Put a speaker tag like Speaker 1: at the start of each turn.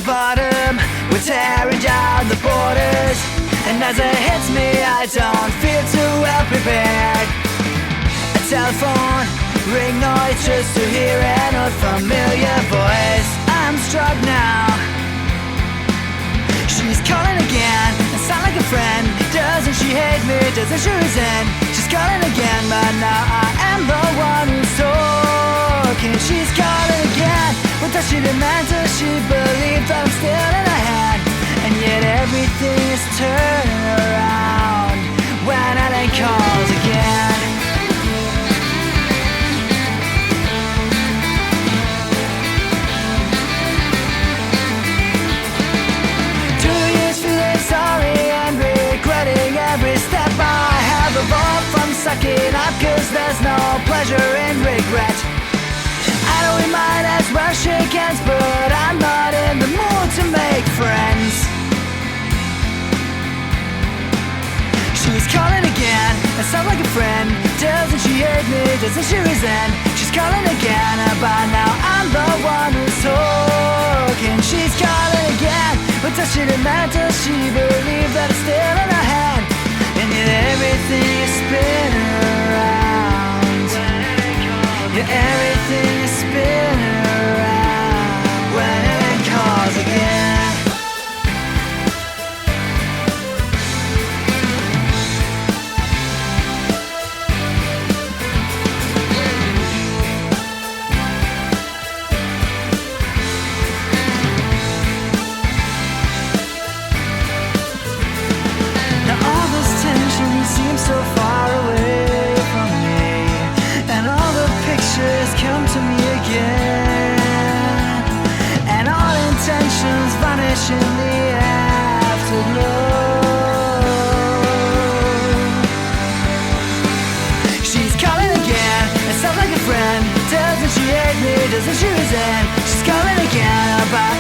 Speaker 1: the bottom, we're tearing down the borders. And as it hits me, I don't feel too well prepared. A telephone ring noise just to hear an unfamiliar voice. I'm struck now. She's calling again, it sounds like a friend. Doesn't she hate me, doesn't she resent? She's calling again, but now I am the one who's talking. She's calling again, what does she demand? Does she believe that I'm still in her hand? And yet everything is turning around when Ellen calls again. 2 years feeling sorry and regretting every step I have evolved from sucking up, 'cause there's no pleasure in regret. I know we might as well shake hands, but I'm not in the mood to make friends. She's calling again, it sounds like a friend. Doesn't she hate me, doesn't she resent? She's calling again, but now I'm the one who's talking. She's calling again, but does she demand? Does she believe that it's still in her hand? And yet everything is spinning around. Yeah, everything is spinning around when it calls again. Seems so far away from me, and all the pictures come to me again, and all intentions vanish in the afterglow. She's calling again, it sounds like a friend. Doesn't she hate me, doesn't she resent? She's calling again about